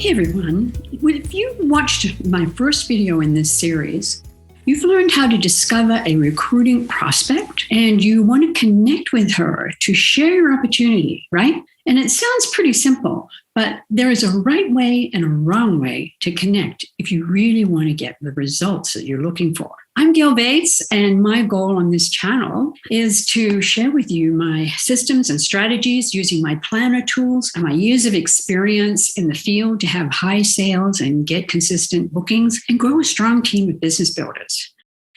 Hey everyone, if you watched my first video in this series, you've learned how to discover a recruiting prospect and you want to connect with her to share your opportunity, right? And it sounds pretty simple, but there is a right way and a wrong way to connect if you really want to get the results that you're looking for. I'm Gail Bates, and my goal on this channel is to share with you my systems and strategies using my planner tools and my years of experience in the field to have high sales and get consistent bookings and grow a strong team of business builders.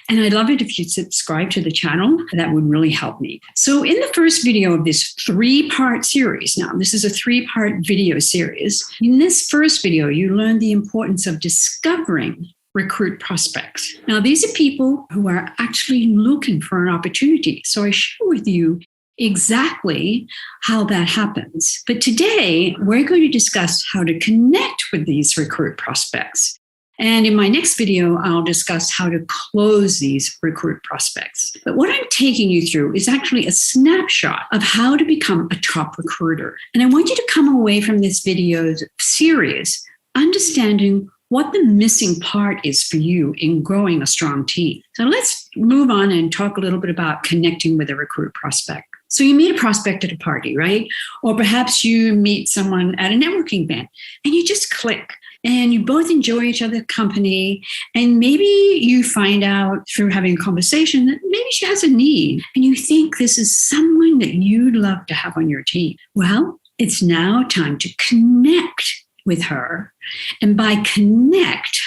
And I'd love it if you'd subscribe to the channel. That would really help me. So in the first video of this three-part series, now this is a three-part video series. In this first video, you learned the importance of discovering recruit prospects. Now, these are people who are actually looking for an opportunity. So I share with you exactly how that happens. But today, we're going to discuss how to connect with these recruit prospects. And in my next video, I'll discuss how to close these recruit prospects. But what I'm taking you through is actually a snapshot of how to become a top recruiter. And I want you to come away from this video series understanding what the missing part is for you in growing a strong team. So let's move on and talk a little bit about connecting with a recruit prospect. So you meet a prospect at a party, right? Or perhaps you meet someone at a networking event and you just click. And you both enjoy each other's company. And maybe you find out through having a conversation that maybe she has a need. And you think this is someone that you'd love to have on your team. Well, it's now time to connect with her. And by connect,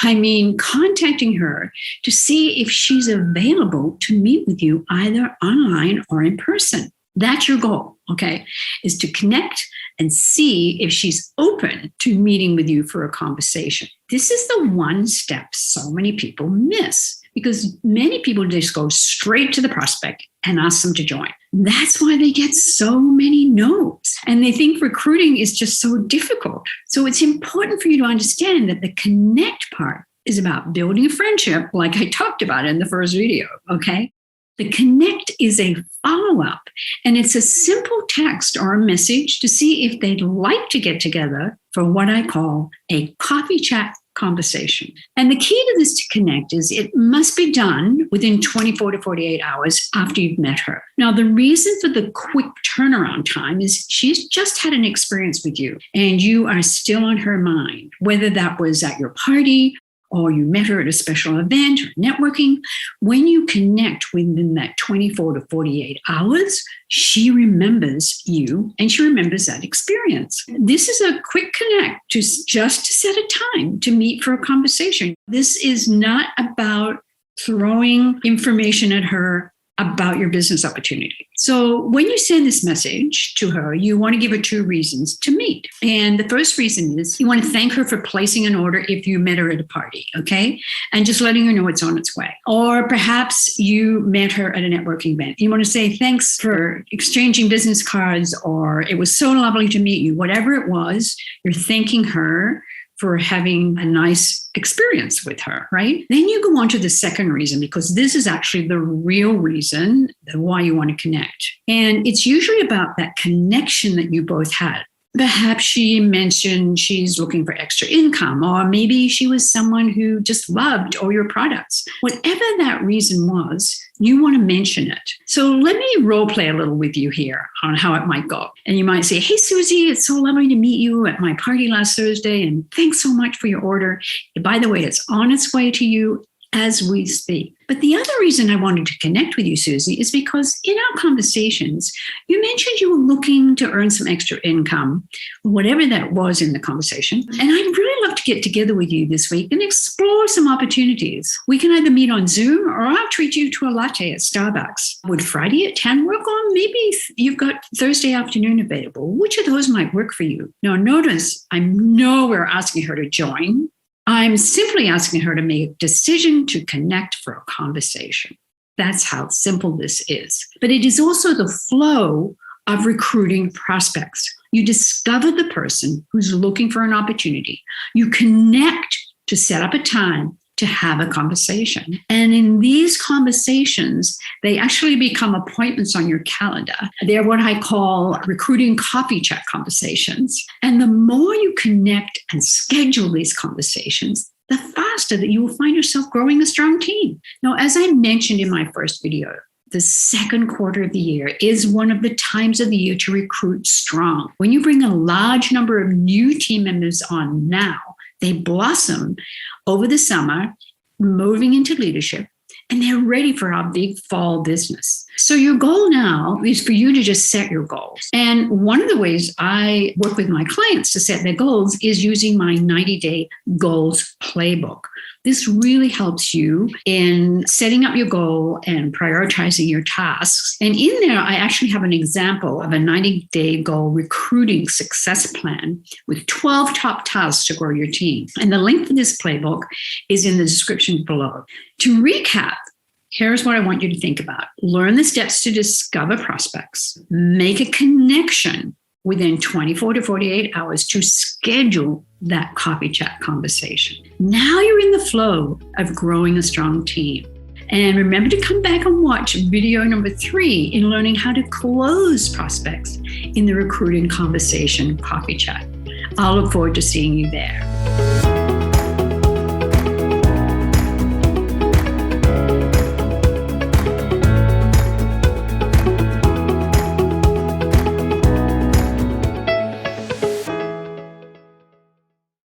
I mean contacting her to see if she's available to meet with you either online or in person. That's your goal, okay, is to connect and see if she's open to meeting with you for a conversation. This is the one step so many people miss because many people just go straight to the prospect and ask them to join. That's why they get so many no's. And they think recruiting is just so difficult. So it's important for you to understand that the connect part is about building a friendship, like I talked about in the first video, okay? The connect is a follow-up, and it's a simple text or a message to see if they'd like to get together for what I call a coffee chat conversation. And the key to this to connect is it must be done within 24 to 48 hours after you've met her. Now, the reason for the quick turnaround time is she's just had an experience with you, and you are still on her mind, whether that was at your party or you met her at a special event or networking. When you connect within that 24 to 48 hours, she remembers you and she remembers that experience. This is a quick connect to just to set a time to meet for a conversation. This is not about throwing information at her about your business opportunity. So when you send this message to her, you want to give her two reasons to meet. And the first reason is you want to thank her for placing an order if you met her at a party, okay? And just letting her know it's on its way. Or perhaps you met her at a networking event. You want to say thanks for exchanging business cards, or it was so lovely to meet you. Whatever it was, you're thanking her for having a nice experience with her, right? Then you go on to the second reason, because this is actually the real reason why you want to connect. And it's usually about that connection that you both had. Perhaps she mentioned she's looking for extra income, or maybe she was someone who just loved all your products. Whatever that reason was, you want to mention it. So let me role play a little with you here on how it might go. And you might say, hey, Susie, it's so lovely to meet you at my party last Thursday. And thanks so much for your order. And by the way, it's on its way to you as we speak. But the other reason I wanted to connect with you, Susie, is because in our conversations, you mentioned you were looking to earn some extra income, whatever that was in the conversation. And I'd really love to get together with you this week and explore some opportunities. We can either meet on Zoom or I'll treat you to a latte at Starbucks. Would Friday at 10 work, or maybe you've got Thursday afternoon available? Which of those might work for you? Now, notice I'm nowhere asking her to join. I'm simply asking her to make a decision to connect for a conversation. That's how simple this is. But it is also the flow of recruiting prospects. You discover the person who's looking for an opportunity. You connect to set up a time to have a conversation. And in these conversations, they actually become appointments on your calendar. They're what I call recruiting coffee chat conversations. And the more you connect and schedule these conversations, the faster that you will find yourself growing a strong team. Now, as I mentioned in my first video, the second quarter of the year is one of the times of the year to recruit strong. When you bring a large number of new team members on now, they blossom over the summer, moving into leadership, and they're ready for our big fall business. So your goal now is for you to just set your goals. And one of the ways I work with my clients to set their goals is using my 90-day Goals Playbook. This really helps you in setting up your goal and prioritizing your tasks. And in there, I actually have an example of a 90-day goal recruiting success plan with 12 top tasks to grow your team. And the link for this playbook is in the description below. To recap, here's what I want you to think about. Learn the steps to discover prospects. Make a connection within 24 to 48 hours to schedule that coffee chat conversation. Now you're in the flow of growing a strong team. And remember to come back and watch video number 3 in learning how to close prospects in the recruiting conversation coffee chat. I'll look forward to seeing you there.